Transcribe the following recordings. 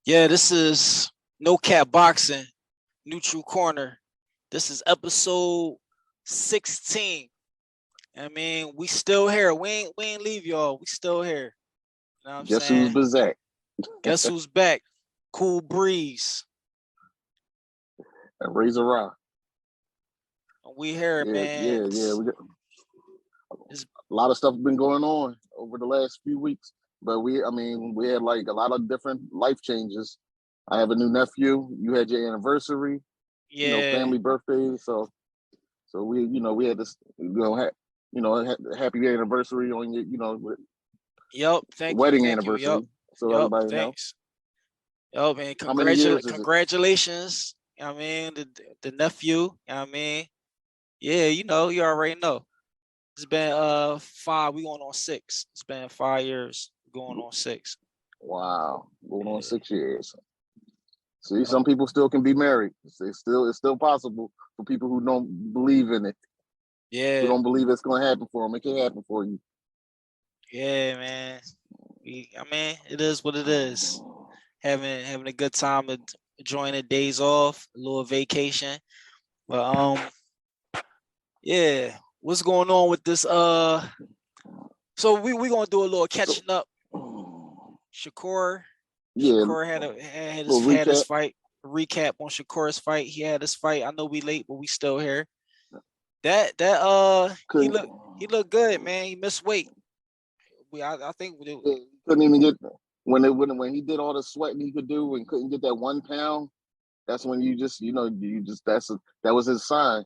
Yeah, this is No Cap Boxing, Neutral Corner. This is episode 16. I mean, we still here. We ain't leave y'all. We still here. You know what I'm Guess who's saying? back? Guess who's back? Cool Breeze. And Razor Rock. We here, Yeah, man. yeah, yeah. We got It's, a lot of stuff been going on over the last few weeks, but we had like a lot of different life changes. I have a new nephew. You had your anniversary, yeah. family birthday. So we had this, happy anniversary on your, Yup. Thank you. wedding Thank you. anniversary. Yup. So Yup. everybody know. Thanks. Yup, man. How many years is it? Congratulations. You know what I mean? The nephew. You know what I mean? Yeah, you already know. It's been 5. We going on 6. It's been 5 years. Going on 6. Wow, going on Yeah. 6 years. See, Yep. some people still can be married. It's still possible for people who don't believe in it, who Yeah. don't believe it's going to happen for them. It can happen for you. Yeah, man. I mean, it is what it is. Having a good time and enjoying the days off, a little vacation. But yeah. What's going on with this? So we gonna do a little So, catching up. Shakur. yeah, Shakur had little his recap. fight. Recap on Shakur's fight. He had his fight. I know we late, but we still here. That he Couldn't looked good, man. He missed weight. I think yeah, couldn't even get when he did all the sweating he could do and couldn't get that 1 pound. That's when that was his sign.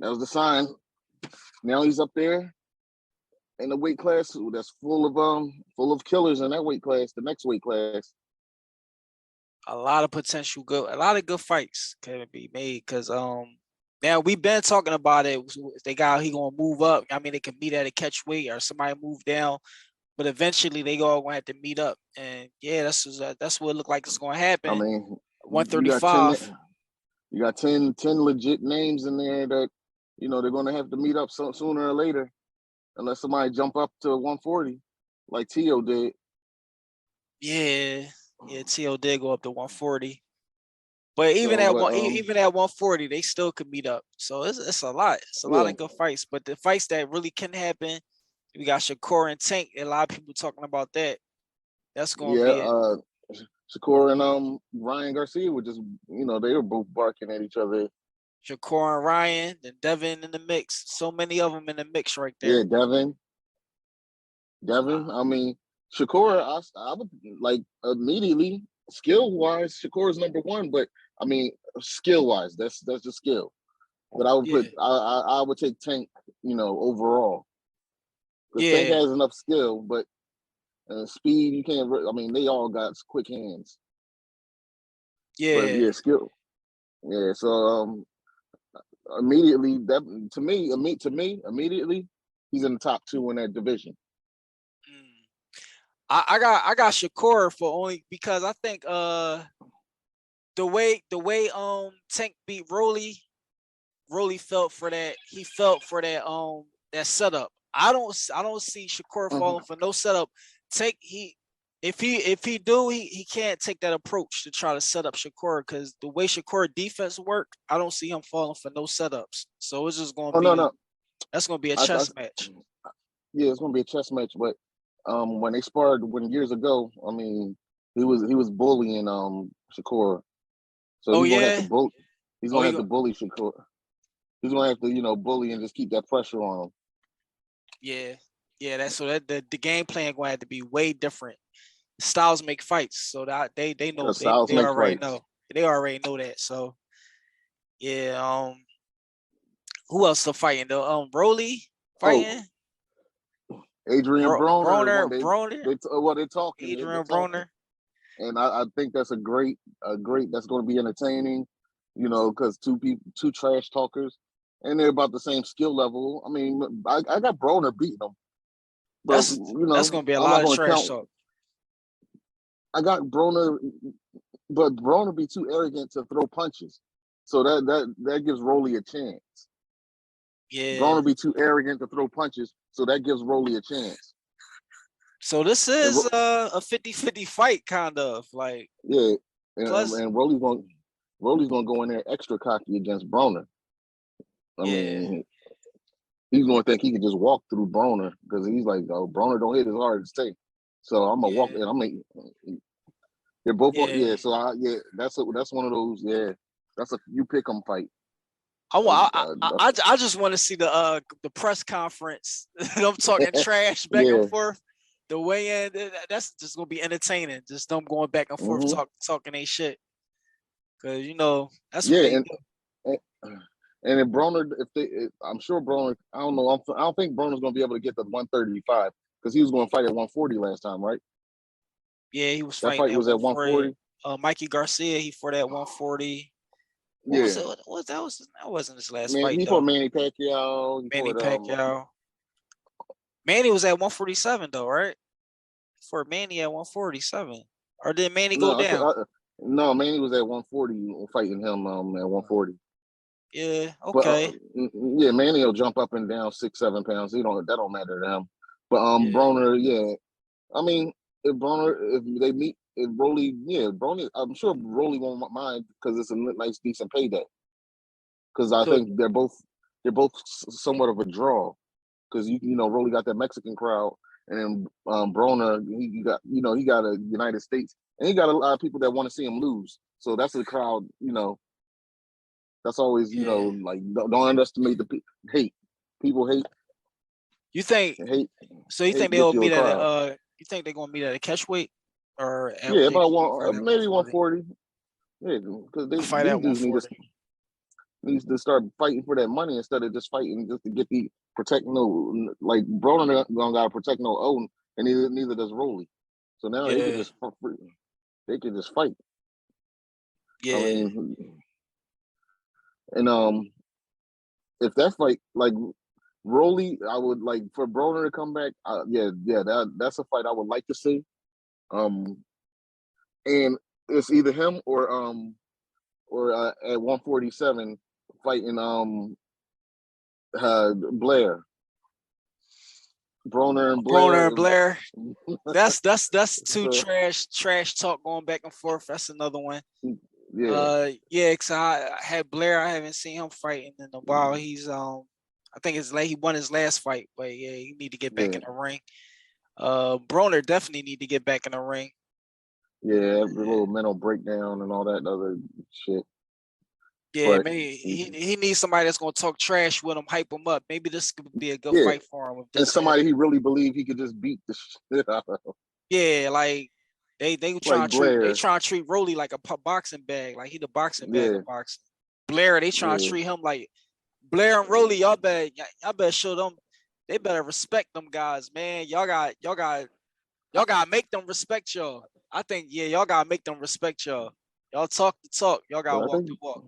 That was the sign. Now he's up there in the weight class that's full of killers in that weight class. The next weight class. a lot of potential good, a lot of good fights can be made because now we've been talking about it. They got he gonna move up. I mean, they can meet at a catch weight or somebody move down, but eventually they all gonna have to meet up. And yeah, that's what it looked like it's gonna I happen. mean, you got 135. you got 10 legit names in there that they're going to have to meet up sooner or later, unless somebody jump up to 140, like Tio did. Yeah, yeah. T.O. did go up to 140. But even So, at but one, even at 140, they still could meet up. So it's a lot. It's a lot yeah, of good fights. But the fights that really can happen, we got Shakur and Tank. A lot of people talking about that. That's gonna yeah. be it. Shakur and Ryan Garcia were just they were both barking at each other. Shakur and Ryan, then Devin in the mix. So many of them in the mix right Yeah, there. Devin. I mean, Shakur. I would like immediately skill wise. Shakur is number one, but I mean skill wise, that's just skill. But I would Yeah, I would take Tank, overall, because Tank yeah, has enough skill, but speed you can't. I mean, they all got quick hands, but yeah. yeah, skill. Yeah, so immediately immediately he's in the top two in that division. Mm. I got Shakur for only because I think the way Tank beat Rolly felt for that. He felt for that setup. I don't see Shakur falling Mhm. for no setup. Take he if he do he can't take that approach to try to set up Shakur because the way Shakur defense work, I don't see him falling for no setups. So it's just gonna Oh no, be no, that's gonna be a I chess match. yeah, it's gonna be a chess match. But when they sparred years ago, I mean, he was bullying Shakur, so Oh he's gonna have to yeah. bully. He's Oh gonna he have to go bully Shakur. He's gonna have to bully and just keep that pressure on him. yeah. Yeah, that's so that the game plan gonna have to be way different. Styles make fights, so that they know Because Styles they make already fights. know. They already know that. So yeah, who else are fighting though? Broly Oh, fighting. Adrian Broner. Broner, When Broner, they're talking, they're Adrian talking, Broner. and I think that's a great. That's going to be entertaining, because two trash talkers, and they're about the same skill level. I mean, I got Broner beating them, but That's gonna be a I'm not lot of going to trash count. talk. I got Broner, but Broner be too arrogant to throw punches, so that gives Rolly a chance. Yeah, Broner be too arrogant to throw punches, so that gives Rolly a chance. So this And is a 50-50 fight, kind of like. yeah, Plus, and Rolly's gonna go in there extra cocky against Broner. I yeah, mean, he's gonna think he can just walk through Broner because he's like, oh, Broner don't hit as hard as Tank. So I'm gonna walk yeah, and I'm gonna. They're both yeah. yeah. So that's one of those yeah. That's a you pick 'em fight. I Uh, want. uh, I just want to see the press conference. I'm talking trash back and yeah. forth. The way in, that's just gonna be entertaining. Just them going back and forth, Hmm. talking they shit. Cause that's what Yeah, they do. and and if Broner, I'm sure Broner. I don't know. I don't think Broner's gonna be able to get the 135 because he was going to fight at 140 last time, right? Yeah, he was That fighting fight at was at 140. 140. Mikey Garcia, he fought at 140. What was Yeah, it? What that was? That wasn't his last man, fight he fought though. Manny Pacquiao. He Manny fought Pacquiao. Manny was at 147 though, right? For Manny at 147, or did Manny go no, down? no, Manny was at 140 fighting him at 140. Yeah. But Okay. yeah, Manny will jump up and down 6 7 pounds. That don't matter to him. But Yeah. Broner, yeah. I mean, if they meet, if Broly, yeah, Broly, I'm sure Broly won't mind because it's a nice, decent payday. Because I So think they're both somewhat of a draw. Because Broly got that Mexican crowd, and then Broner, he got he got a United States, and he got a lot of people that want to see him lose. So that's the crowd. That's always yeah. like don't underestimate the hate. People You think? hate So you think hate gets they'll you a meet at a? crowd. You think they're gonna meet at a catch weight, or Yeah, they about fight one, at maybe 140? 140. Yeah, because Fight these at dudes 140. needs to start fighting for that money instead of just fighting just to get the protect no like Broner don't gotta protect no own and neither does Rolly. So now Yeah. they can just fight. I Yeah. mean, and if that fight like Rolly, I would like for Broner to come back. Yeah, that's a fight I would like to see. Um, and it's either him or at 147 fighting Blair, Broner and Broner Blair. and Blair. That's two So trash talk going back and forth. That's another one. yeah, Yeah, cause I had Blair. I haven't seen him fighting in a while. He's I think it's like he won his last fight, but yeah, he need to get back yeah, in the ring. Broner definitely need to get back in the ring. yeah. Every Yeah, little mental breakdown and all that other shit. yeah, But maybe he needs somebody that's gonna talk trash with him, hype him up. Maybe this could be a good yeah, fight for him. If and this, somebody he really believed he could just beat the shit out of, yeah, like they like Blair. trying to treat Rolly like a boxing bag, like he the boxing bag Yeah, of boxing. Blair, they trying to yeah. treat him like Blair and Rolly. Y'all better show them. They better respect them guys, man. Y'all gotta make them respect y'all. I think y'all gotta make them respect y'all. Y'all talk the talk. Y'all But gotta walk the walk.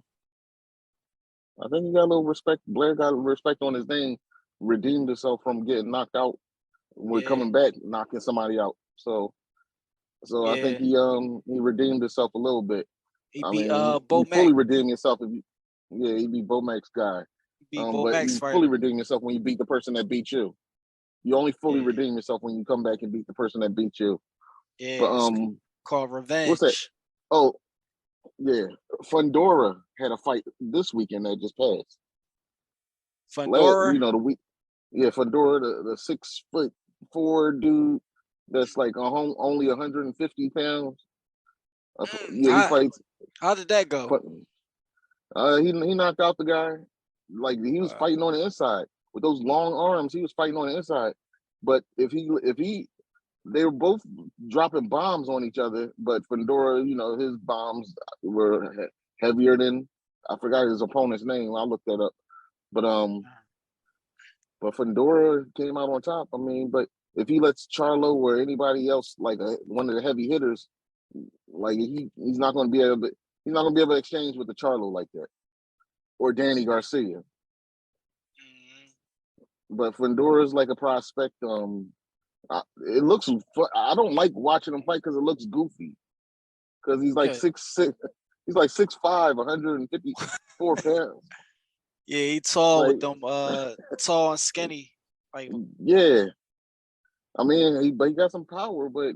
I think he got a little respect. Blair got respect on his name. Redeemed himself from getting knocked out. We're Yeah, coming back, knocking somebody out. So I think yeah. he redeemed himself a little bit. He I beat mean, Bo he Mac. fully redeemed himself. Yeah, he beat Bomac's guy. He beat Bo But Mac's you fully fighter. redeem yourself when you beat the person that beat you. You only fully Yeah, redeem yourself when you come back and beat the person that beat you. But yeah. It's called what's that? revenge. Oh, yeah, Fundora had a fight this weekend that just passed. Fundora. The week, yeah, Fundora, the 6'4" dude that's like only 150 pounds. Mm, Yeah, he fights. how did that go? He knocked out the guy. Like he was Uh, fighting on the inside with those long arms. He was fighting on the inside. But if he they were both dropping bombs on each other. But Fundora, his bombs were heavier than I forgot his opponent's name. I looked that up. But Fundora came out on top. I mean, but if he lets Charlo or anybody else like one of the heavy hitters, like he's not going to be able to. He's not going to be able to exchange with the Charlo like that or Danny Garcia. mm, But Fundora is like a prospect. It looks. I don't like watching him fight because it looks goofy. Because he's like okay. 6'6". He's like 6'5", 154 pounds. Yeah, he tall with Like, them tall and skinny. Like yeah, I mean, but he got some power, but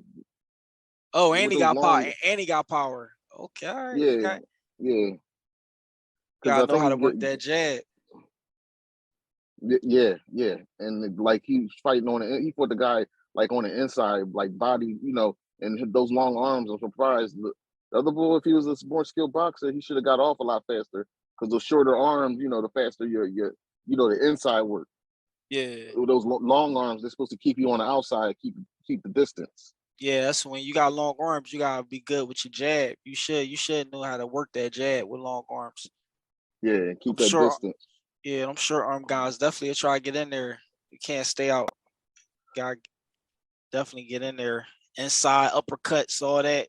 Oh, and with he those got power. long, And he got power. Okay, all right. yeah, yeah, You because gotta I know think how he to work get, that jab. yeah, yeah, and like he was fighting on it. He fought the guy like on the inside, like body, and those long arms. I'm surprised. The other bull, if he was a more skilled boxer, he should have got off a lot faster because those shorter arms, the faster the inside work. Yeah. With those long arms, they're supposed to keep you on the outside, keep the distance. Yeah, that's when you got long arms, you gotta be good with your jab. You should know how to work that jab with long arms. Yeah, I'm keep that sure distance. yeah, I'm sure arm guys definitely try to get in there. You can't stay out. Gotta definitely get in there. Inside uppercuts, all that.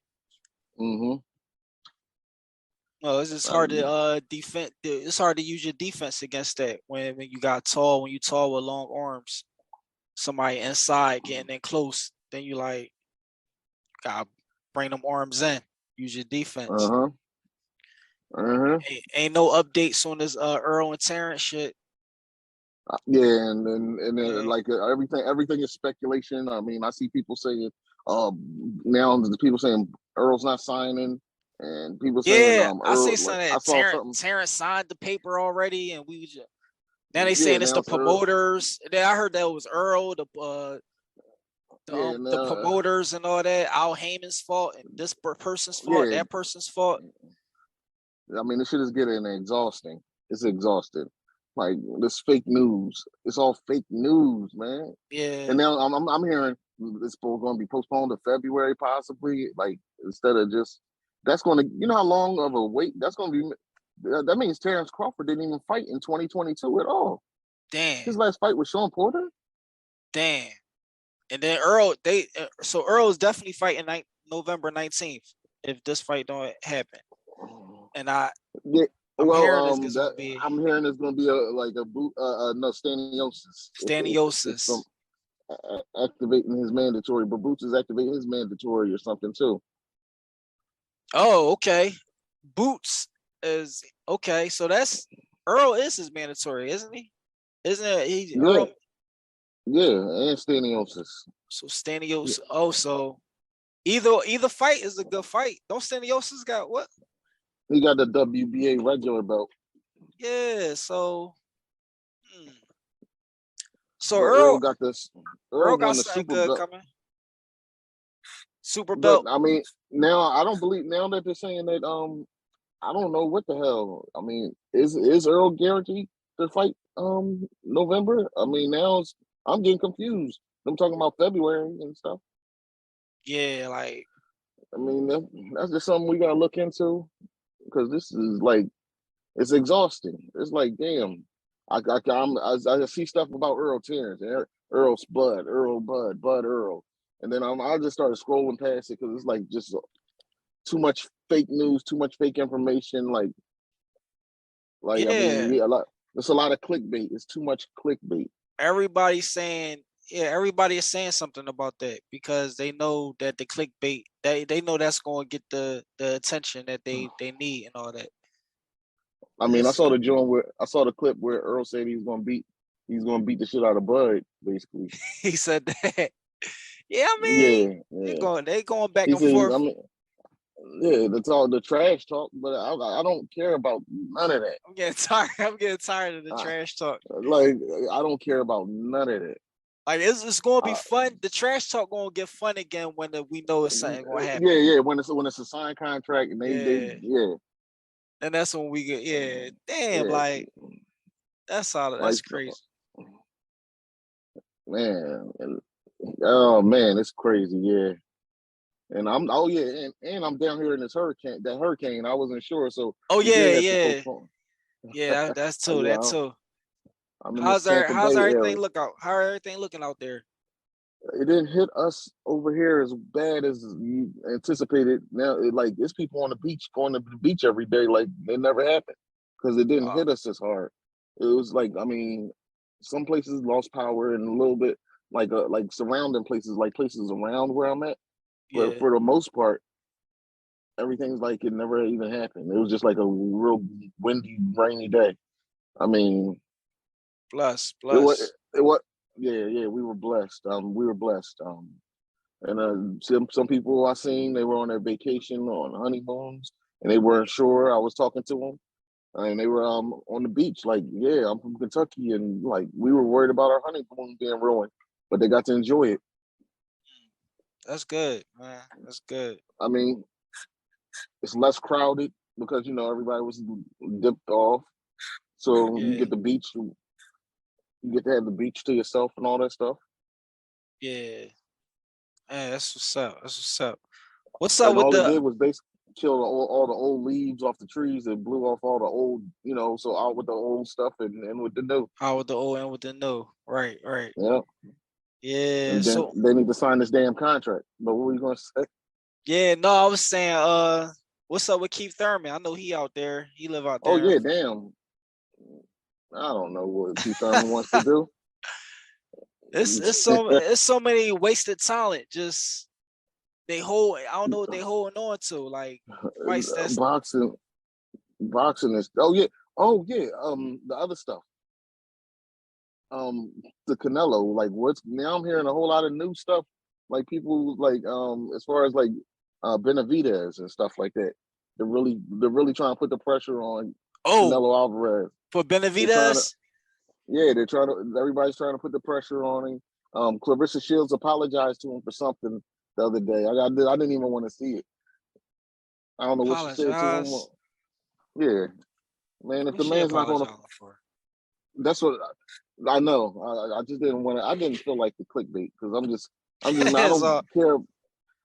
Mm-hmm. No, it's just hard to defend. It's hard to use your defense against that when you got tall. When you tall with long arms, somebody inside getting in close, then you like gotta bring them arms in. Use your defense. Uh-huh. Uh-huh. Ain't no updates on this Earl and Terrence shit. Yeah, and then Yeah, like everything is speculation. I mean, I see people saying, uh, now the people saying Earl's not signing, and people saying, yeah. I say Earl. Like something I that saw Terrence something. Terrence signed the paper already, and we was just, now they Yeah, saying it's now the it's Earl. promoters. Then I heard that it was Earl, Yeah, the now promoters and all that. Al Heyman's fault and this person's fault, yeah. that person's fault. I mean, this shit is getting exhausting. It's exhausting. Like this fake news. It's all fake news, man. And Yeah, now I'm hearing it's going to be postponed to February, possibly. Like instead of just that's going to how long of a wait that's going to be. That means Terrence Crawford didn't even fight in 2022 at all. damn, His last fight was Sean Porter. damn. And then Earl, so Earl is definitely fighting November 19th if this fight don't happen. And Yeah. I'm Well, hearing this is that gonna be I'm hearing it's going to be a boot, no staniosis. It's from Staniosis. activating his mandatory, but Boots is activating his mandatory or something too. Oh, okay. Boots is okay. So that's Earl is his mandatory, isn't he? Isn't it? He Yeah, Earl. yeah, and staniosis. So Yeah. Stanios. Oh, so either fight is a good fight. Don't Staniosis got what? He got the WBA regular belt, Yeah. Hmm. So but Earl Earl Earl got won the something super good belt. coming. Super But belt. I mean, now I don't believe now that they're saying that I don't know what the hell. I mean, is Earl guaranteed to fight November? I mean, I'm getting confused. I'm talking about February and stuff. Yeah, like I mean, that's just something we gotta look into because this is like it's exhausting. It's like, damn, I see stuff about Earl Terrence, Earl's Bud Earl, and then I just started scrolling past it because it's like just too much fake news, too much fake information. Like I mean, yeah. yeah, a lot. There's a lot of clickbait. It's too much clickbait. Everybody's saying everybody is saying something about that because they know that the clickbait they know that's going to get the attention that they need and all that. I mean, It's I saw the clip where Earl said he's gonna beat the shit out of Bud, basically. he said that. Yeah, I mean, Yeah, yeah. they going back He and said, I forth. mean, yeah, that's all the trash talk, but I don't care about none of that. I'm getting tired. I'm getting tired of the I, trash talk. like I don't care about none of that. Like it's going to be Uh, fun. The trash talk going to get fun again when we know it's something going to yeah, happen. yeah. When it's a signed contract and they Yeah, yeah and that's when we get damn, yeah like that's all. like That's crazy. man oh man it's crazy yeah. And I'm oh yeah, and I'm down here in that hurricane. I wasn't sure, so Oh they did yeah, have to yeah, postpone. yeah. That's too. That Yeah, too. I'm in the Tampa How's Bay everything area. look out? How everything looking out there? It didn't hit us over here as bad as you anticipated. Now, like it's people on the beach going to the beach every day, like it never happened because it didn't Oh hit us as hard. It was like I mean, some places lost power and a little bit like surrounding places, like places around where I'm at. But yeah. for the most part, everything's like it never even happened. It was just like a real windy, rainy day. I mean, Plus it was plus. it was. yeah, we were blessed. We were blessed. And some people I seen, they were on their vacation on honeymoons, and they weren't sure. I was talking to them, and they were on the beach, like, yeah, I'm from Kentucky, and like we were worried about our honeymoon being ruined, but they got to enjoy it. That's good, man. That's good. I mean, it's less crowded because everybody was dipped off, so you Yeah, get the beach, you get to have the beach to yourself and all that stuff. yeah. Man, that's what's up. That's what's up. What's up And with all it the did was basically kill all the old leaves off the trees and blew off all the old, so out with the old stuff and with the new. how with the old and with the new? Right, right. Yeah. Yeah. And then So they need to sign this damn contract. But what were you gonna say? yeah, no, I was saying, what's up with Keith Thurman? I know he out there. He live out Oh there. yeah, damn. I don't know what Keith Thurman wants to do. It's so many wasted talent. Just they hold. I don't know what they holding on to. Like fights that's boxing, boxing is. Oh yeah. The other stuff. The Canelo. Like what's now? I'm hearing a whole lot of new stuff. Like people like as far as like Benavidez and stuff like that. They're really trying to put the pressure on oh Canelo Alvarez. for They're trying to Benavidez. they're trying to everybody's trying to put the pressure on him. Clarissa Shields apologized to him for something the other day. I didn't even want to see it. I don't know what she said to him. Apologize. Yeah, man, if What the she man's not gonna, apologizing for? that's what I know. I just didn't want to. I didn't feel like the clickbait because I'm just I It's, don't care.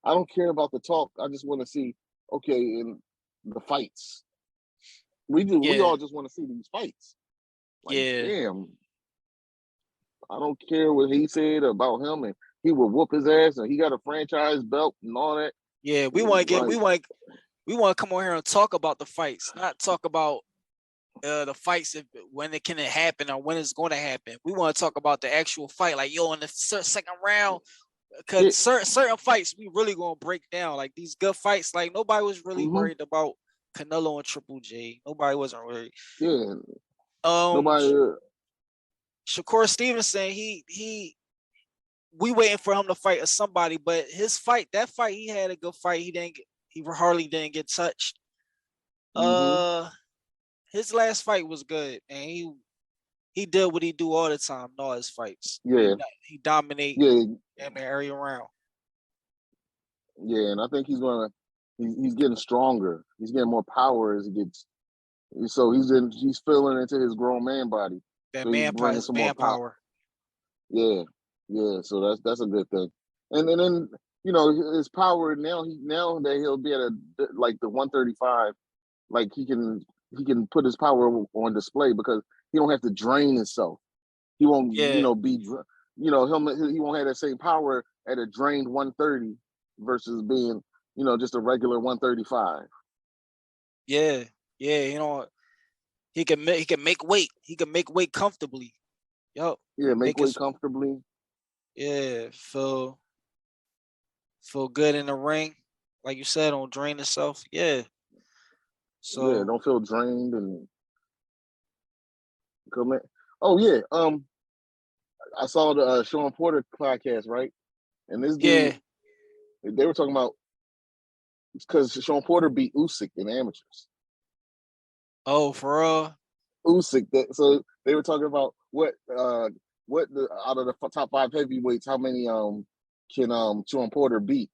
I don't care about the talk. I just want to see, okay, in the fights. We do. We yeah, all just want to see these fights. Like, yeah, damn, I don't care what he said about him, and he will whoop his ass, and he got a franchise belt and all that. yeah. Like, We want to come on here and talk about the fights, not talk about the fights when it can happen or when it's going to happen. We want to talk about the actual fight, like yo, in the second round, yeah, because certain fights we really gonna break down. Like these good fights, like nobody was really mm-hmm, worried about Canelo and Triple J. Nobody wasn't really. yeah. Um, Nobody. Shakur Stevenson, we waiting for him to fight somebody, but that fight, he had a good fight. He hardly didn't get touched. Mm-hmm. Uh, his last fight was good, and he did what he do all the time in all his fights. Yeah, He dominate yeah, damn near every round. yeah. And I think he's getting stronger. He's getting more power as he gets. So he's filling into his grown man body. That So he's manpower, bringing his some more power. manpower. Yeah, yeah. So that's a good thing. And then his power now that he'll be at like the 135, like he can put his power on display because he don't have to drain himself. He won't Yeah, he won't have that same power at a drained 130 versus being just a regular 135. yeah, yeah. He can make weight. He can make weight comfortably. Yup. Yeah, make Make weight his comfortably. yeah feel good in the ring. Like you said, don't drain himself. Yeah. Yeah, So don't feel drained and come in. Oh yeah, I saw the Sean Porter podcast, right? And this dude, yeah. they were talking about because Sean Porter beat Usyk in amateurs. Oh, for real? Usyk, so they were talking about what out of the top five heavyweights, how many can Sean Porter beat?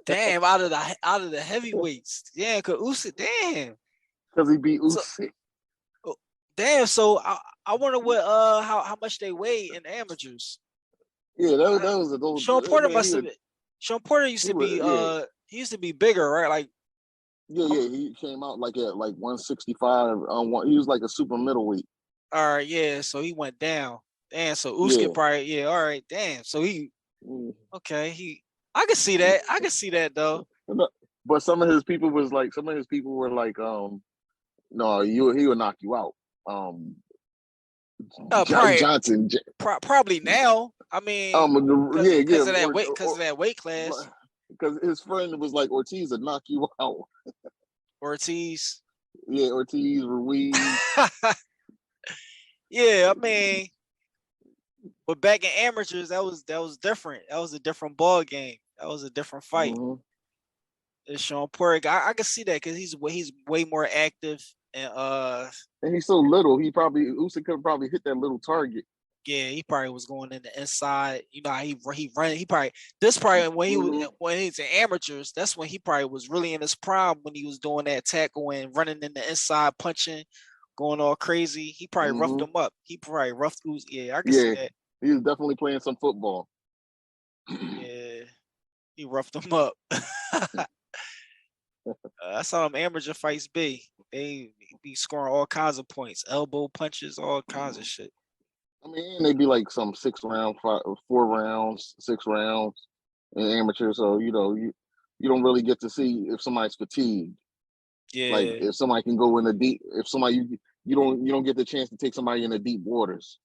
Damn, out of the heavyweights. Yeah, cause Usyk, damn. Because he beat So Usyk. oh, damn, so I wonder what how much they weigh in amateurs. Yeah, I, that was a those Sean Porter man. must have been Sean Porter used He to was be yeah, he used to be bigger, right? Like yeah. He came out like at like 165. He was like a super middleweight. all right, yeah. So he went down. Damn, so Usyk Yeah. probably yeah, all right, damn. So he Mm. okay, I can see that. I can see that though. But some of his people were like, no, he will knock you out. Um, Jack Probably Johnson. probably now. I mean, Yeah, yeah, because of that weight, because of that weight class. because his friend was like Ortiz would knock you out. Ortiz. Yeah, Ortiz, Ruiz. Yeah, I mean, But back in amateurs, that was different. That was a different ball game. That was a different fight. Mm-hmm. It's Sean Porrick. I can see that because he's way more active and And he's so little. Usyk could probably hit that little target. yeah, he probably was going in the inside. You know how he run. He probably this probably when he's in amateurs. That's when he probably was really in his prime when he was doing that tackle and running in the inside, punching, going all crazy. He probably roughed him up. He probably roughed. Yeah, I can see that. He was definitely playing some football. Yeah, he roughed him up. That's how them amateur fights be. They be scoring all kinds of points, elbow punches, all kinds of shit. I mean, they'd be like some 4 rounds, 6 rounds in amateur. So you don't really get to see if somebody's fatigued. Yeah, like if somebody can go in the deep, if somebody you don't get the chance to take somebody in the deep waters.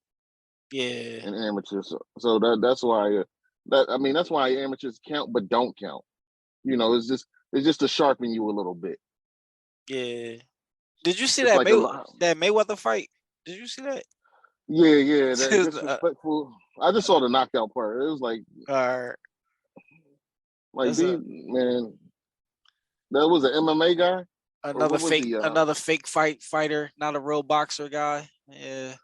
Yeah, in amateurs. So that's why that's why amateurs count but don't count. It's just to sharpen you a little bit. yeah. Did you see It's that like that Mayweather fight? Did you see that? Yeah, that disrespectful. I just saw the knockout part. It was like these man, that was an MMA guy, or what was he? Another fake fighter, not a real boxer guy. Yeah.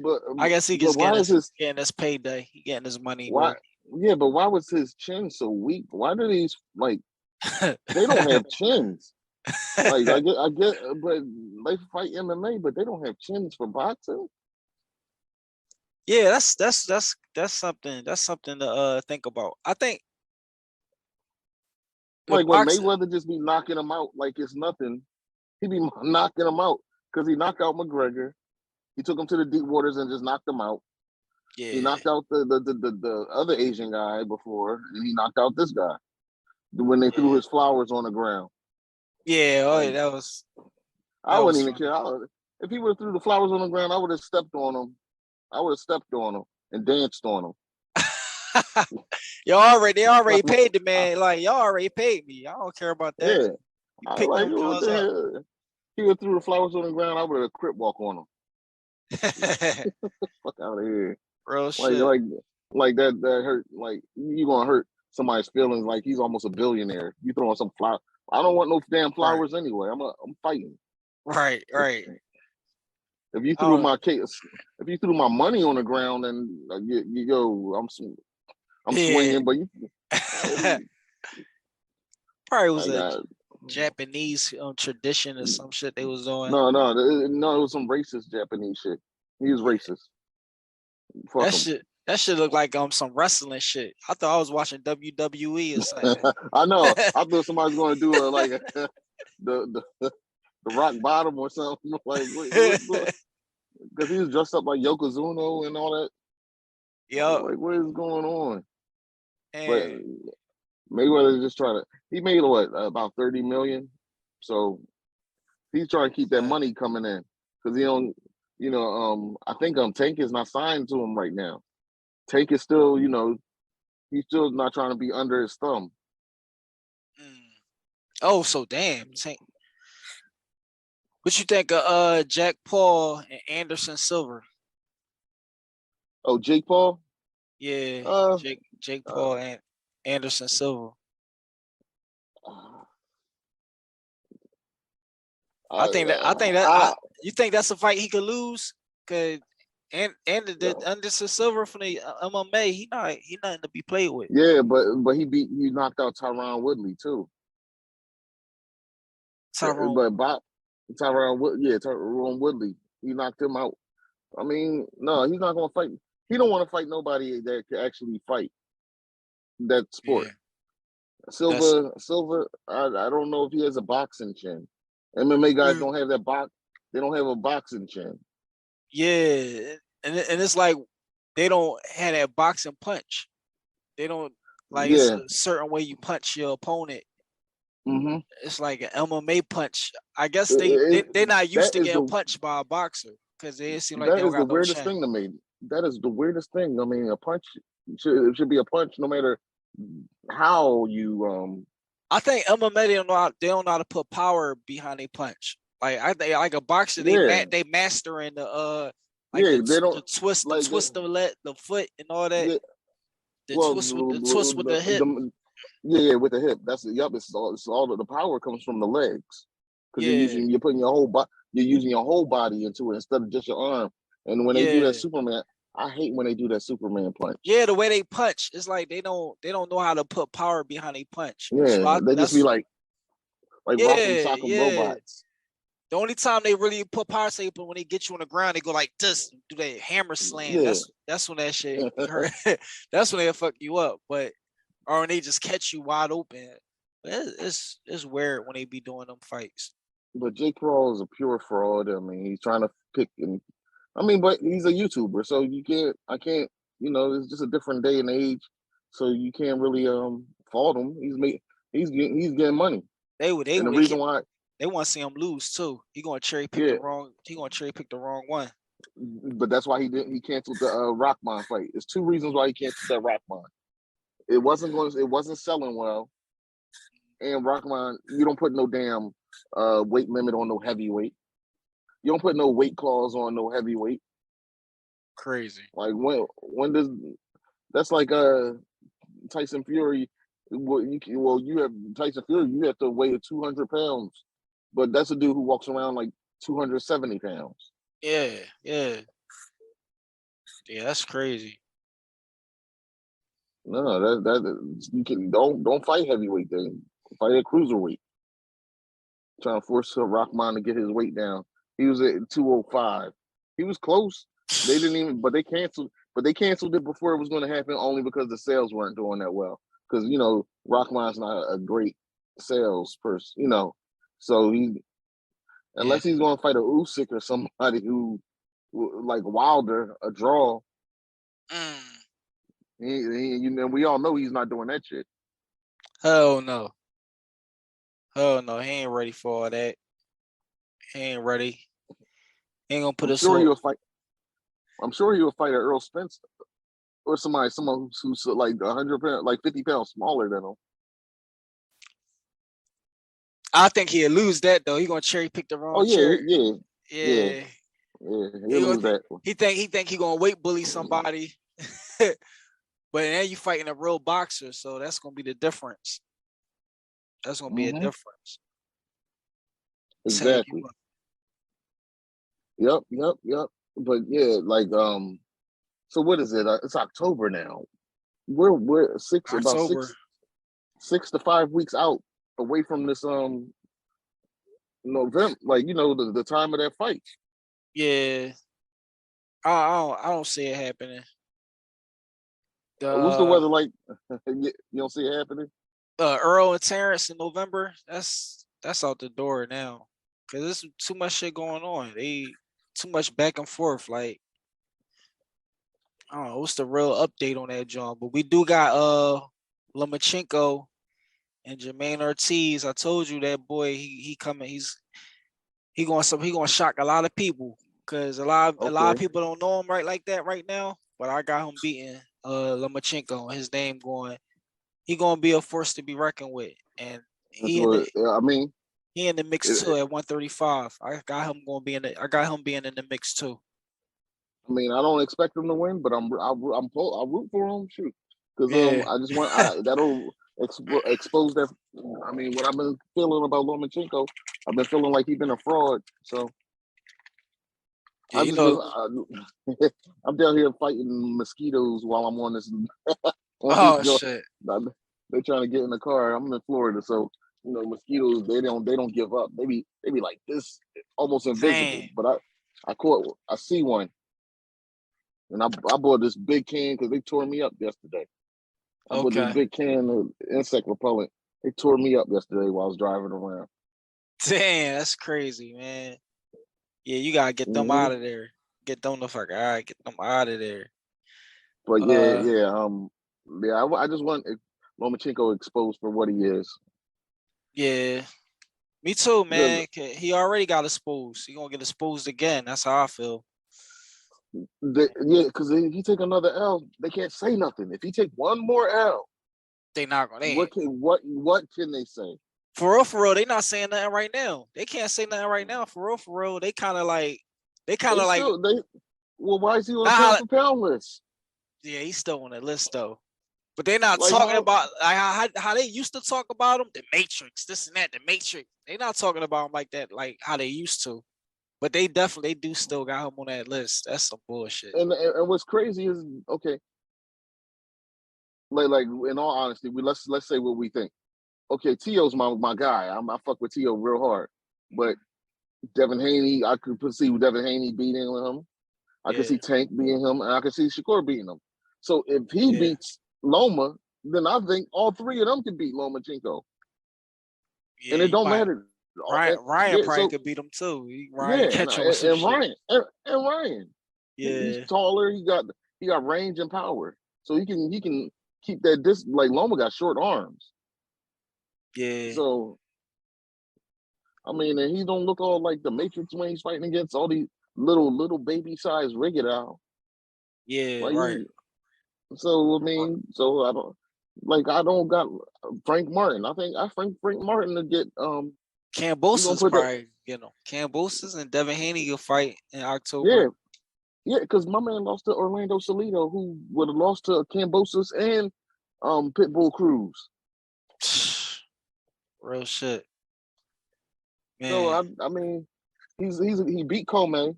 But I guess he just getting his payday. He getting his money. Why? Bro. Yeah, but why was his chin so weak? Why do these they don't have chins? I get, but they fight MMA, but they don't have chins for boxing. Yeah, that's something to think about. I think like when Mayweather just be knocking him out like it's nothing, he be knocking him out because he knocked out McGregor. He took him to the deep waters and just knocked him out. Yeah. He knocked out the other Asian guy before, and he knocked out this guy when they threw his flowers on the ground. Yeah, that was. I wouldn't even care. If he would have threw the flowers on the ground, I would have stepped on him. I would have stepped on him and danced on him. they already paid the man. Like y'all already paid me. I don't care about that. Yeah. You pick them what up. He would have threw the flowers on the ground. I would have crip walk on him. Fuck out of here. Real shit. Like that hurt. Like you gonna hurt somebody's feelings. Like he's almost a billionaire. You throwing some flower. I don't want no damn flowers anyway. I'm fighting. Right. If you threw my money on the ground, then I'm swinging. But you probably was a Japanese tradition or some shit they was doing. No, it was some racist Japanese shit. He was racist. That shit looked like some wrestling shit. I thought I was watching WWE or something. I know. I thought somebody was going to do the rock bottom or something. Like because he was dressed up like Yokozuna and all that. Yeah. Like what is going on? But Mayweather just trying to. He made about 30 million, so he's trying to keep that money coming in because he don't. I think Tank is not signed to him right now. Tank is still, he's still not trying to be under his thumb. Oh, so damn. Tank. What you think of Jack Paul and Anderson Silva? Oh, Jake Paul? Yeah, Jake Paul and Anderson Silva. You think that's a fight he could lose? Cause Anderson Silva from the MMA, he nothing to be played with. Yeah, but he knocked out Tyron Woodley too. Tyron Woodley, he knocked him out. I mean, no, he's not gonna fight. He don't want to fight nobody that can actually fight that sport. Yeah. Silva, I don't know if he has a boxing chin. MMA guys don't have that box. They don't have a boxing chin. Yeah, and it's like they don't have that boxing punch. They don't it's a certain way you punch your opponent. Mm-hmm. It's like an MMA punch. I guess they're not used to getting punched by a boxer because they seem like that is the weirdest thing to me. That is the weirdest thing. I mean, a punch should be a punch no matter how you. I think MMA they don't know how to put power behind a punch. Like a boxer, they mastering the Like Yeah, they don't the like twist of the foot and all that. yeah. The Well, twist with the hip. yeah, with the hip. That's yup. It's all the power comes from the legs because Yeah, you're putting your whole body, you're using your whole body into it instead of just your arm. And when they do that yeah, Superman, I hate when they do that Superman punch. yeah. The way they punch, it's like they don't know how to put power behind a punch. So Yeah, they just be that's like rock'em yeah, sock'em yeah. robots. The only time they really put power say, but when they get you on the ground, they go like this, do that hammer slam. Yeah, That's when that shit hurt. That's when they fuck you up. But or when they just catch you wide open. It's weird when they be doing them fights. but Jake Paul is a pure fraud. I mean, he's trying to pick and I mean, but he's a YouTuber, so you can't. I can't. It's just a different day and age, so you can't really fault him. He's getting money, They and the reason why, they want to see him lose too. yeah, He gonna cherry pick the wrong one. but that's why he canceled the Rockman fight. There's two reasons why he canceled that Rockman. It wasn't selling well, and Rockman, you don't put no damn weight limit on no heavyweight. You don't put no weight clause on no heavyweight. Crazy. Like when does that's like Tyson Fury. You have Tyson Fury. You have to weigh 200 pounds, but that's a dude who walks around like 270 pounds. Yeah, yeah, yeah. That's crazy. No, that you can don't fight heavyweight. Then fight a cruiserweight. Trying to force Rockman to get his weight down. He was at 205. He was close. They didn't even, but they canceled. But they canceled it before it was going to happen, only because the sales weren't doing that well. Because Rockman's not a great sales person. So Yeah. unless he's going to fight a Usyk or somebody who like Wilder, a draw. Mm. We all know he's not doing that shit. Hell no. Hell no. He ain't ready for all that. He ain't ready. He ain't gonna put I'm us sure all. he'll fight. I'm sure he'll fight a Earl Spence or someone who's like 100 pounds, like 50 pounds smaller than him. I think he'll lose that though. He gonna cherry pick the Oh wrong yeah, cherry. yeah, yeah, Yeah. yeah. He He'll gonna lose that. he think he gonna weight bully somebody. But now you fighting a real boxer, so that's gonna be the difference. That's gonna be a Mm-hmm. difference. Setting you Exactly. up. Yep. But yeah, like so what is it? It's October now. We're about October. 6 to 5 weeks out away from this November, like the time of that fight. Yeah. I don't see it happening. What's the The weather like? You don't see it happening? Earl and Terrence in November, that's out the door now. Cause there's too much shit going on. They too much back and forth. Like, I don't know what's the real update on that John. But we do got Lomachenko and Jermaine Ortiz. I told you that boy, he coming, he gonna shock a lot of people. Cause a lot of Okay. people don't know him right like that right now. But I got him beating Lomachenko. His name he gonna be a force to be reckoned with. And That's what I mean. he in the mix too It, at 135. I got him being in the mix too. I mean, I don't expect him to win, but I'll root for him. Shoot, because Yeah. I just want that'll expose that. I mean, what I've been feeling about Lomachenko, I've been feeling like he's been a fraud. So Yeah, I you just know. I'm down here fighting mosquitoes while I'm on this on this Oh joint. shit. They're trying to get in the car. I'm in Florida, so mosquitoes they don't give up. They be like this, almost invisible. Dang. But I see one, and I bought this big can because they tore me up yesterday. I bought this Okay. big can of insect repellent. They tore me up yesterday while I was driving around. Damn, that's crazy, man. Yeah, you gotta get them Hmm out of there. Get them the fuck. All right, get them out of there. But Uh, I just want Lomachenko exposed for what he is. yeah. Me too, The, man. He already got exposed. He gonna get exposed again. That's how I feel. yeah, because if he take another L, they can't say nothing. If he take one more L, They not gonna. what can they say? For real, they not saying nothing right now. They can't say nothing right now. For real, they kind of like. They kind They of like. still they Well, why is he on a Nah, pound for pound list? yeah, he's still on the list though. But they're not Like talking about like how they used to talk about him, the Matrix, this and that, the Matrix. They're not talking about him like that, like how they used to. But they definitely do still got him on that list. That's some bullshit. and what's crazy is okay. Like in all honesty, let's say what we think. Okay, T.O.'s my guy. I fuck with T.O. real hard, but Devin Haney, I could see Devin Haney beating him. I could see Tank beating him, and I could see Shakur beating him. So if he beats Loma, then I think all three of them can beat Lomachenko. Yeah, And it you don't might. matter. Ryan probably could beat him too. Ryan catch him with some and shit. Ryan, he's Yeah, taller. He got range and power, so he can keep that distance. Like Loma got short arms, yeah, so I mean, and he don't look all like the Matrix when he's fighting against all these little baby size rigged out. yeah, Like right. so I mean, so I don't got Frank Martin. I think I Frank Martin to get you gonna Cambosa's put that probably, Cambosa's and Devin Haney will fight in yeah. October. Yeah, because my man lost to Orlando Salido, who would have lost to Cambosos and Pitbull Cruz. Real shit, So man. I mean, he beat Comey.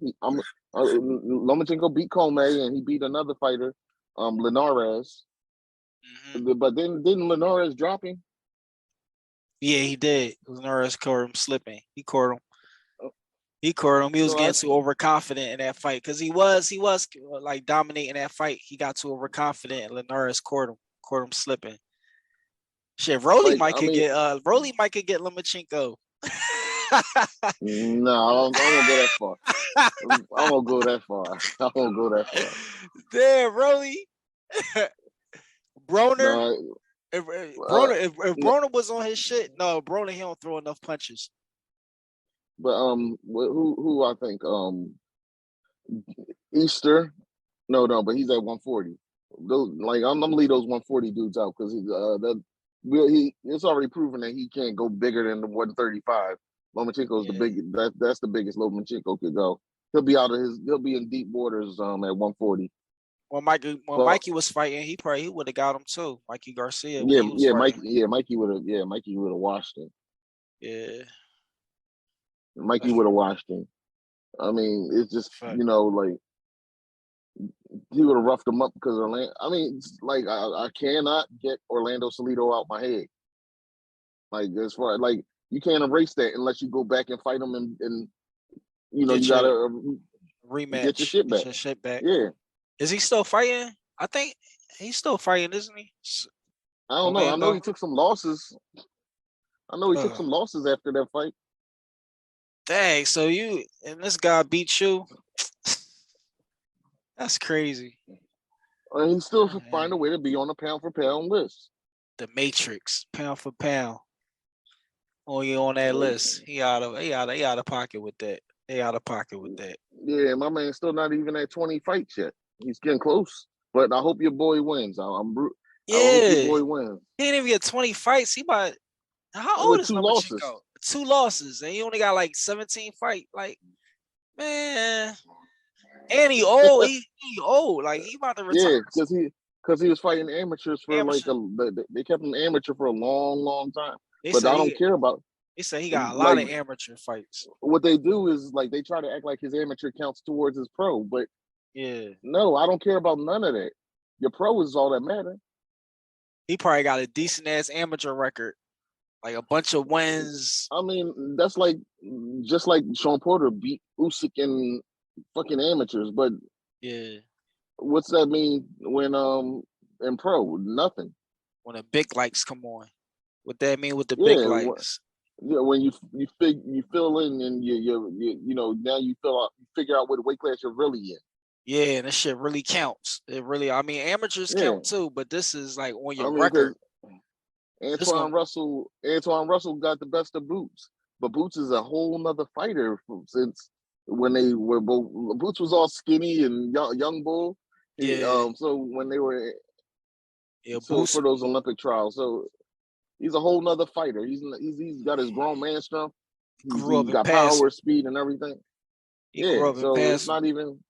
Lomachenko beat Comey, and he beat another fighter, Linares. Mm-hmm. But then didn't Linares drop him? Yeah, he did. Linares caught him slipping. He caught him. Uh, He caught him. He was So I getting too overconfident in that fight because he was like dominating that fight. He got too overconfident, and Linares caught him slipping. Shit, like I mean, Rolly might could get Lomachenko. no, I won't go that far. I won't go that far. I won't go that far. Damn, Rolly. Broner. No, If no, Broner was on his shit, no, Broner he don't throw enough punches. but who I think Easter. No, but he's at 140. Those like I'm gonna leave those 140 dudes out because it's already proven that he can't go bigger than the 135. Lomachenko is the Yeah. big that's the biggest Lomachenko could go. He'll be in deep waters at 140. When But Mikey was fighting, he would have got him too. Mikey Garcia when he was fighting. Mikey would have washed him. Yeah. Mikey That's would have washed him. I mean, it's just fact. like he would have roughed him up because Orlando. I mean, like I cannot get Orlando Salido out my head. Like as far like you can't erase that unless you go back and fight him and Get you your gotta get your rematch. shit Get back. your shit back. Yeah, Is he still fighting? I think he's still fighting, isn't he? I don't know. I know he Orlando. took some losses. I know he took Uh, some losses after that fight. dang. So you and this guy beat you. That's crazy. And he still find a way to be on the pound for pound list. The Matrix, pound for pound. Oh, you on that Like, list? He out of pocket with that. They out of pocket with that. yeah, my man's still not even at 20 fights yet. He's getting close. But I hope your boy wins. I hope your Yeah, boy wins. he didn't even get 20 fights. How old With is two losses. Lomachenko? 2 losses, and he only got like 17 fight. Like, man, and he old. He old. Like he about to retire. Yeah, because he was fighting amateurs for like Amateur. they kept him amateur for a long time. They But said I don't care about he got a lot like of amateur fights. what they do is like they try to act like his amateur counts towards his pro, but Yeah, no, I don't care about none of that. Your pro is all that matter. he probably got a decent ass amateur record, like a bunch of wins. I mean, that's like just like Sean Porter beat Usyk in fucking amateurs, but Yeah, what's that mean when in pro? Nothing. when the big lights come on. What that mean with the big Yeah, lights? yeah. When you fill in and you know now you figure out what weight class you're really in. Yeah, and this shit really counts. It really, I mean, amateurs Yeah, count too, but this is like on I your mean record. because This one, Antoine Russell got the best of Boots, but Boots is a whole nother fighter since when they were both. Boots was all skinny and young bull. yeah, So when they were yeah, so Boost for those Olympic trials, so he's a whole nother fighter. He's got his grown man strength. grew He's up in got pass. power, speed, and everything. He grew Yeah, up in so it's pass. not even.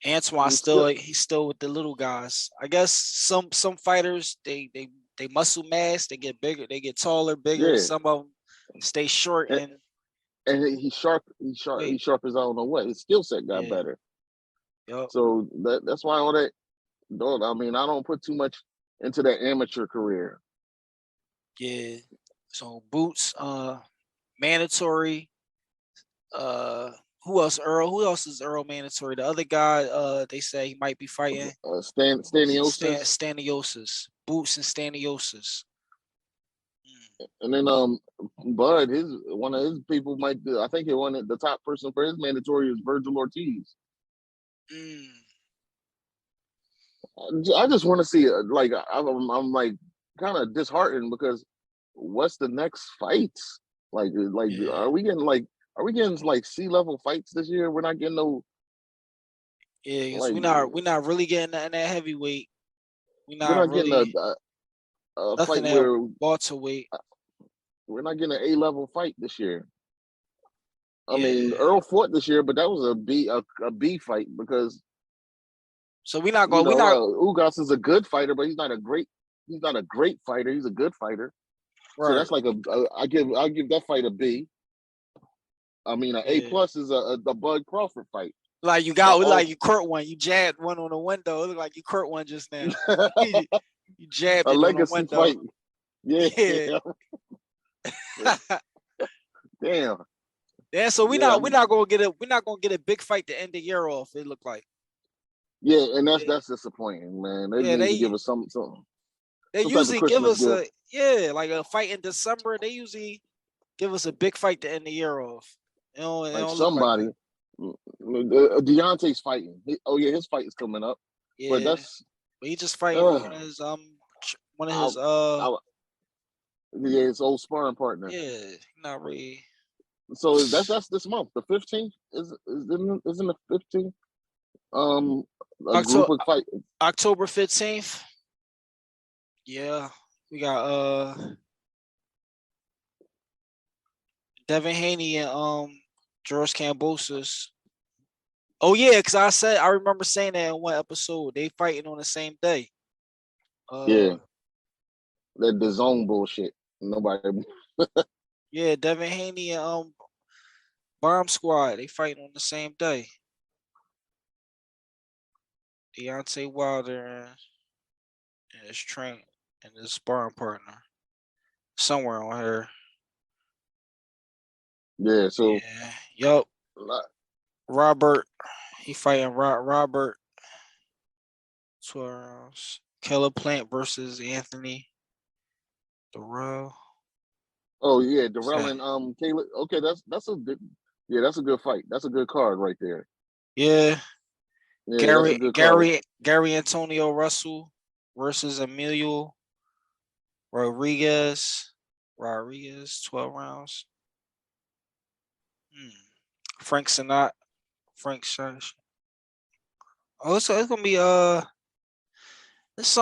Antoine he's still with the little guys. I guess some fighters they muscle mass, they get bigger, they get taller, bigger. Yeah, Some of them stay short and, and he's sharp. wait. He's sharp as I don't know what. His skill set got Yeah. better. Yup. So that's why all that. Don't I mean I don't put too much into that amateur career. Yeah. So Boots, mandatory. Who else? Earl. Who else is Earl mandatory? The other guy, they say he might be fighting. Staniosis, Staniosis. Boots and Staniosis. and then Bud, his one of his people might. I think he wanted the top person for his mandatory is Virgil Ortiz. Mm. I just want to see like I'm like kind of disheartened because what's the next fights? Like Yeah. are we getting like C-level fights this year? We're not getting no Yeah, because like we're not really getting in that heavyweight. We're we're not not getting really a fight nothing at where welterweight. we're not getting an A-level fight this year. I mean, Yeah. Earl fought this year, but that was a B fight because So we're not you going. We're know not Ugas is a good fighter, but he's not a great fighter. He's a good fighter. So right. that's like I give that fight a B. I mean, an A Yeah. plus is a Bud Crawford fight. Like you got, like you curt one. You jabbed one on the window. It looked like you curt one just now. You jabbed A it on the legacy window. fight. Yeah. Yeah. Damn. Yeah. So Yeah. we're not gonna get a big fight to end the year off. It looked like. Yeah, and Yeah. that's disappointing, man. They Yeah. need to give us They some type of usually give Christmas us gift. like a fight in December. They usually give us a big fight to end the year off. It Like don't look like that. somebody. Deontay's fighting. Oh yeah, his fight is coming up. But Yeah. that's But he just fighting uh, one of I, his I, yeah, his old sparring partner. yeah, not really. So that's this month. The 15th isn't the 15th. A group October of fight. October 15th. Yeah. We got Devin Haney and George Kambosos. Oh yeah, because I remember saying that in one episode. They fighting on the same day. Yeah, Uh that the zone bullshit. Nobody. yeah, Devin Haney and Bomb Squad, they fighting on the same day. Deontay Wilder and his train and his sparring partner. Somewhere on here. Yeah. So. Yeah. Yup. Robert. He fighting Robert 12 rounds. Keller Plant versus Anthony Durrell. Oh yeah, Darrell Okay. and Caleb. Okay, that's a good. Yeah, that's a good fight. That's a good card right there. Yeah. Yeah, that's a good card. Gary Antonio Russell versus Emilio Rodriguez. 12 rounds. Frank Sinatra. Frank Sinatra. Oh, so it's gonna be it's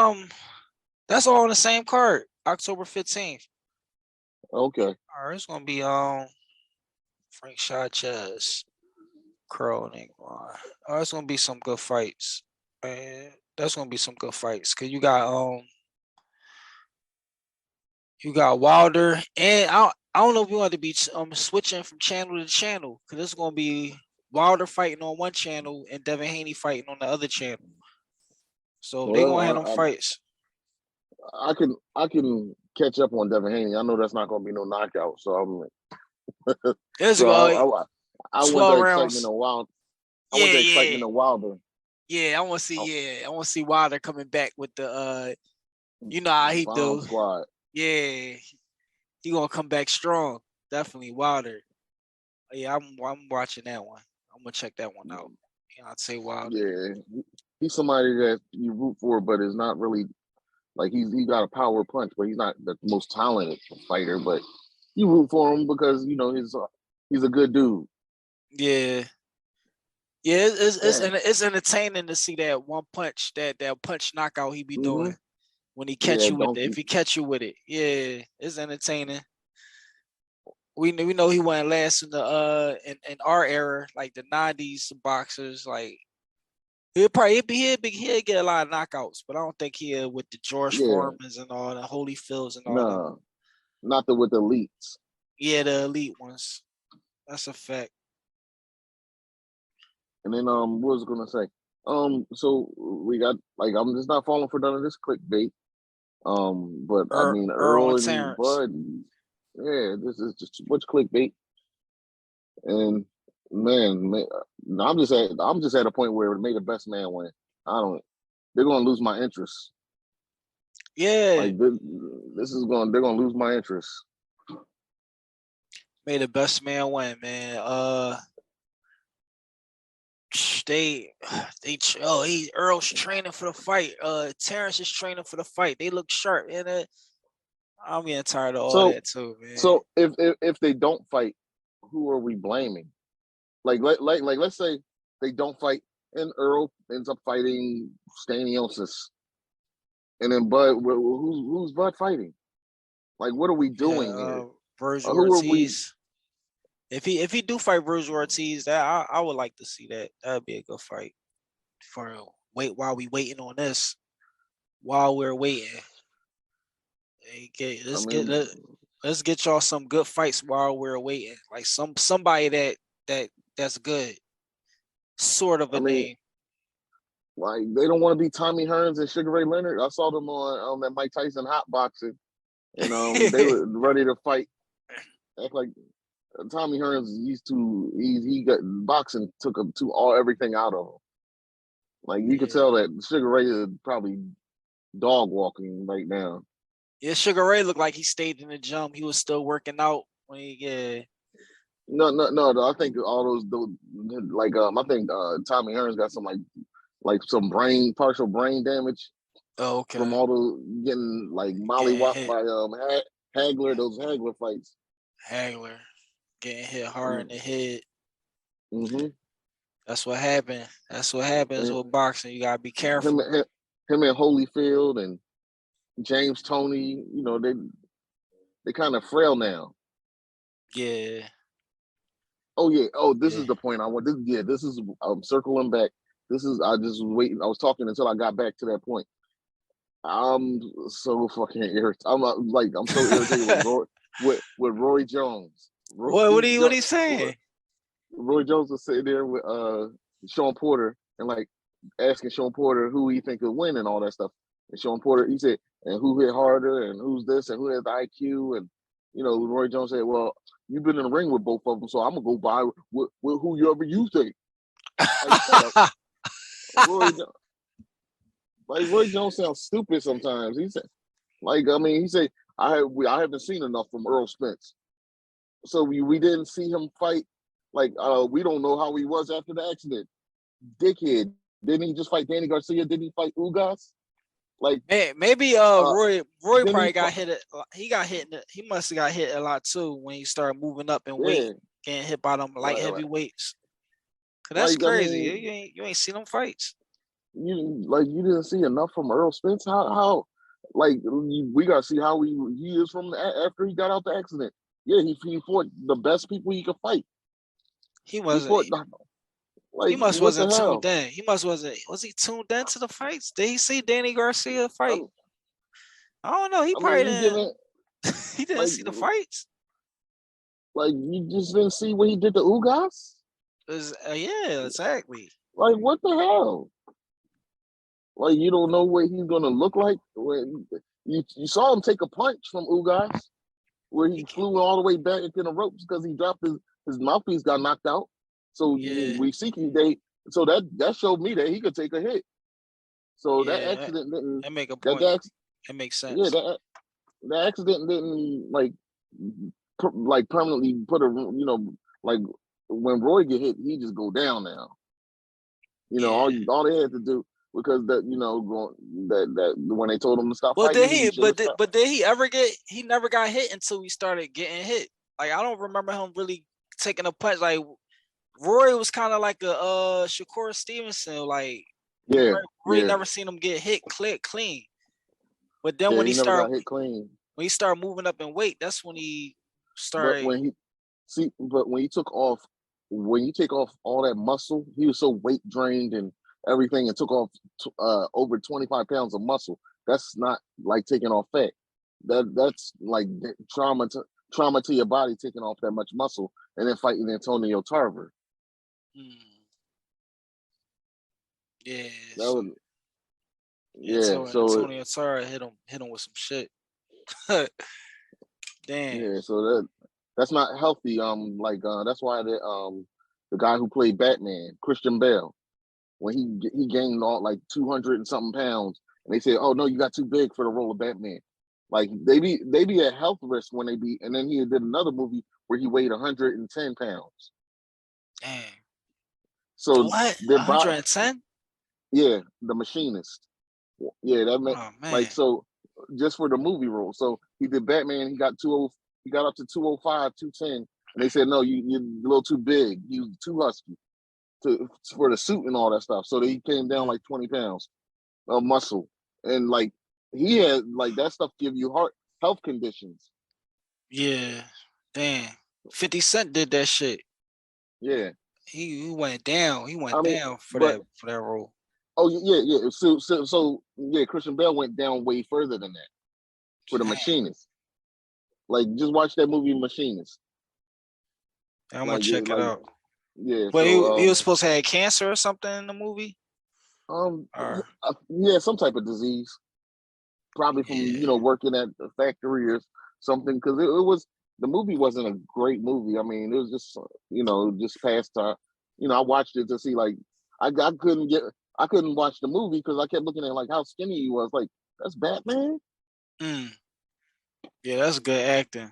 that's all on the same card. October 15th. Okay. All right, it's gonna be Frank Sanchez, Curl and oh, it's gonna be some good fights. Man, that's gonna be some good fights. Cause you got Wilder and I don't know if you want to be switching from channel to channel because it's gonna be Wilder fighting on one channel and Devin Haney fighting on the other channel. So they gonna have them Well, fights. I can catch up on Devin Haney. I know that's not going to be no knockout. So There's so go I want 12 the excitement rounds. of Wild. I want Yeah, the yeah. excitement of Wilder. Yeah, I want to see. Oh, Yeah, I want to see Wilder coming back with the. You know how he Bomb do. Squad. Yeah, he gonna come back strong. Definitely Wilder. Yeah, I'm watching that one. I'm gonna check that one out. I'd say Wilder. Yeah, he's somebody that you root for, but is not really like he got a power punch, but he's not the most talented fighter. But you root for him because you know he's a good dude. Yeah, yeah. Yeah. It's entertaining to see that one punch, that punch knockout he be Mm-hmm. doing when he catch Yeah, you with it. If donkey. he catch you with it, yeah, it's entertaining. We know he went last in the in our era, like the '90s boxers, like he'll get a lot of knockouts, but I don't think he'll with the George Yeah, Foremans and all the Holyfields and all them. nah, not the with the elites. Yeah, the elite ones. That's a fact. And then what was I gonna say? So we got like I'm just not falling for none of this clickbait. But I mean Earl Earl and and Terrence. Bud, yeah, this is just too much clickbait. And man, I'm just at a point where it made the best man win. I don't. They're gonna lose my interest. Yeah, Like this is going. They're gonna lose my interest. made the best man win, man. They Earl's training for the fight. Terrence is training for the fight. They look sharp, and I'm getting tired of all So that too, man. so if they don't fight, who are we blaming? Like let's say they don't fight and Earl ends up fighting Staniosis, and then Bud, who's Bud fighting? Like what are we Yeah, doing here? Virgil Who are we? Ortiz. If he do fight Virgil Ortiz, that I would like to see that. That'd be a good fight for while we waiting on this. While we're waiting, I let's get mean, let's get y'all some good fights while we're waiting. Like somebody that's good, sort of I a mean, name. like they don't want to be Tommy Hearns and Sugar Ray Leonard. I saw them on that Mike Tyson hot boxing, and they were ready to fight. Act like Tommy Hearns. He got boxing took him to all everything out of him. Like you could Yeah. tell that Sugar Ray is probably dog walking right now. Yeah, Sugar Ray looked like he stayed in the gym. He was still working out when yeah. No. I think all those like I think Tommy Hearns got some like some partial brain damage Oh, from okay. all the getting like Getting mollywopped hit. by those Hagler fights. Hagler. Getting hit hard in Mm, the head. mm-hmm. That's what happened. That's what happens And with boxing. You gotta be him, careful. him, him and Holyfield and James Toney, they kind of frail now. Yeah. Oh yeah. Oh, this is Yeah. the point I want. This is I'm circling back. This is I just was waiting. I was talking until I got back to that point. I'm so fucking irritated. I'm so irritated with Roy Jones. What are you saying? Roy Jones was sitting there with Sean Porter and like asking Sean Porter who he think could win and all that stuff. And Sean Porter, he said, and who hit harder and who's this and who has the IQ and Roy Jones said, well, you've been in the ring with both of them, so I'm gonna go by with whoever you think. Like shut up, Roy. Like Roy Jones sounds stupid sometimes. He said, like I mean, he said, I haven't seen enough from Earl Spence, so we didn't see him fight. Like we don't know how he was after the accident. Dickhead, didn't he just fight Danny Garcia? Didn't he fight Ugas? Like Maybe uh, Roy then probably got hit. He got hit. He must have got hit a lot too when he started moving up in weight, yeah, getting hit by them light like, heavyweights. Cause that's like I crazy. mean, You ain't seen them fights. you didn't see enough from Earl Spence. How like we gotta see how he is from after he got out the accident. Yeah, he fought the best people he could fight. He He wasn't. fought He like must what the wasn't tuned hell? in. He must wasn't. Was he tuned in to the fights? Did he see Danny Garcia fight? I, I don't know. He I probably mean, you didn't. giving He didn't like see the fights. you just didn't see what he did to Ugas. Yeah, exactly. Like what the hell? Like you don't know what he's gonna look like when you saw him take a punch from Ugas where He he can, flew all the way back into the ropes because he dropped his mouthpiece got knocked out. So yeah, we see so that showed me that he could take a hit. So that yeah. accident didn't That make a that point. that It makes yeah sense. that accident didn't like permanently put a like when Roy get hit he just go down now. Yeah. All they had to do because that that when they told him to stop Well, fighting did he he? should have stopped. But did he ever get? He never got hit until he started getting hit. Like I don't remember him really taking a punch. Like Roy was kind of like a Shakur Stevenson. Like you Yeah, really yeah, never seen him get hit clean. But then yeah. He never got hit clean. when he started moving up in weight, that's when he But started. when he but when he took off, when you take off all that muscle, he was so weight drained and everything and took off over 25 pounds of muscle. That's not like taking off fat. That's like trauma to your body, taking off that much muscle and then fighting Antonio Tarver. Yeah. That was, so Antonio Tarver hit him with some shit. Damn. Yeah, so that's not healthy. That's why the guy who played Batman, Christian Bale, when he gained all like 200 and something pounds, and they said, "Oh no, you got too big for the role of Batman." Like they be at health risk when they be, and then he did another movie where he weighed 110 pounds. Damn. So what? their 110? Yeah, The Machinist. Yeah, that meant man. So just for the movie role. So he did Batman. He got up to 205, 210, and they said, "No, you're a little too big. You too husky for the suit and all that stuff." So he came down like 20 pounds of muscle, and like he had like that stuff give you health conditions. Yeah, damn. 50 Cent did that shit. Yeah, he went down. He went down for that role. Oh yeah. So yeah, Christian Bale went down way further than that for The Machinist. Like, just watch that movie, Machinist. I'm gonna check it out. Yeah, but he was supposed to have cancer or something in the movie. Yeah, some type of disease, probably from working at the factory or something. Because the movie wasn't a great movie. I mean, it was just just past time. I watched it to see like I couldn't watch the movie because I kept looking at like how skinny he was. Like, that's Batman. Yeah, that's good acting.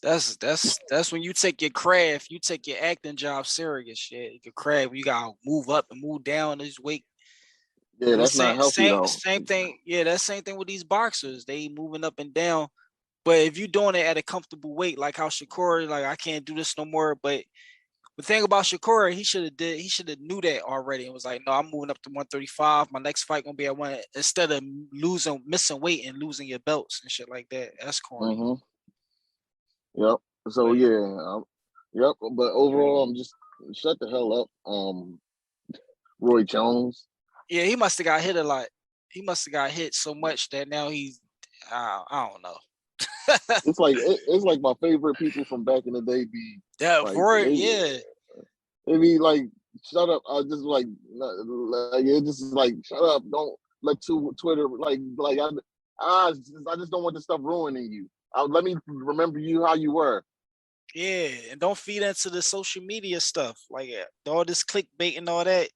That's when you take your craft, you take your acting job serious. Shit, your craft, you gotta move up and move down this weight. Yeah, that's not healthy though. Same thing. Yeah, that's same thing with these boxers. They moving up and down. But if you're doing it at a comfortable weight, like how Shakur, like I can't do this no more. But the thing about Shakur, he should have knew that already and was like, no, I'm moving up to 135. My next fight gonna be at one, instead of missing weight and losing your belts and shit like that. That's corny. Yep. So yep. But overall, I'm just shut the hell up. Roy Jones. Yeah, he must have got hit a lot. He must have got hit so much that now he's I don't know. It's like my favorite people from back in the day be like, Roy, They be like, shut up. I just like it just is like, shut up. Don't let Twitter I just don't want this stuff ruining you. Let me remember you how you were. Yeah, and don't feed into the social media stuff like all this clickbait and all that.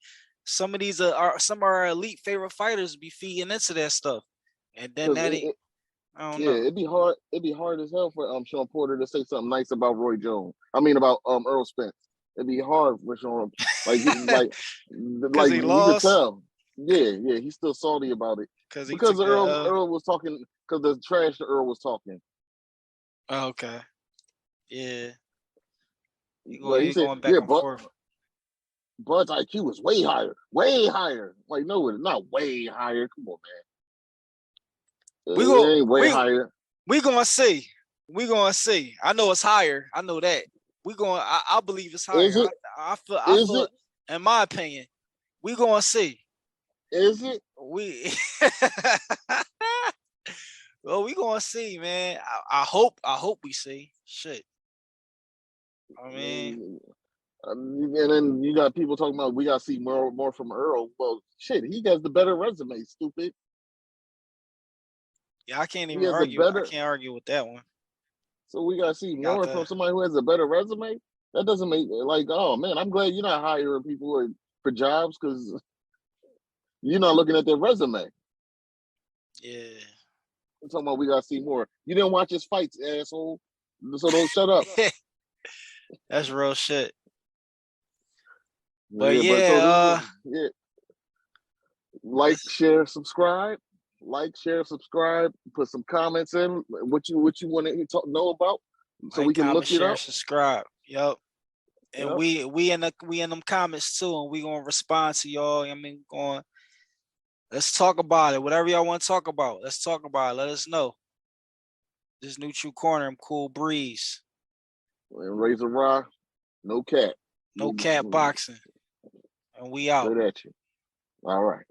Some of these some of our elite favorite fighters be feeding into that stuff, and then I don't know. It'd be hard. It'd be hard as hell for Sean Porter to say something nice about Roy Jones. I mean about Earl Spence. It'd be hard for Sean. Like he lost. Could tell. Yeah, he's still salty about it because Earl was talking because the trash that Earl was talking. Oh, okay. Yeah. He said, going back and forth. Bud's IQ was way higher. Way higher. Like, no, it's not way higher. Come on, man. It ain't way higher. We gonna see. We gonna see. I know it's higher. I know that. I believe it's higher. Is it? I feel in my opinion, we gonna see. Is it? Well, we gonna see, man. I hope we see. Shit. I mean, and then you got people talking about we gotta see more from Earl. Well, shit, he has the better resume, stupid. Yeah, I can't even argue. I can't argue with that one. So we gotta see more from somebody who has a better resume. That doesn't make oh man, I'm glad you're not hiring people for jobs because you're not looking at their resume. Yeah. I'm talking about we gotta see more. You didn't watch his fights, asshole. So don't shut up. That's real shit. But like, share, subscribe. Like, share, subscribe. Put some comments in what you want to know about, so we can look it up. Subscribe. Yep. And we in them comments too, and we gonna respond to y'all. I mean, let's talk about it. Whatever y'all want to talk about, let's talk about it. Let us know. This new True Corner, I'm Cool Breeze. And Razor Rock, no cap. No cap boxing. And we out. Good at you. All right.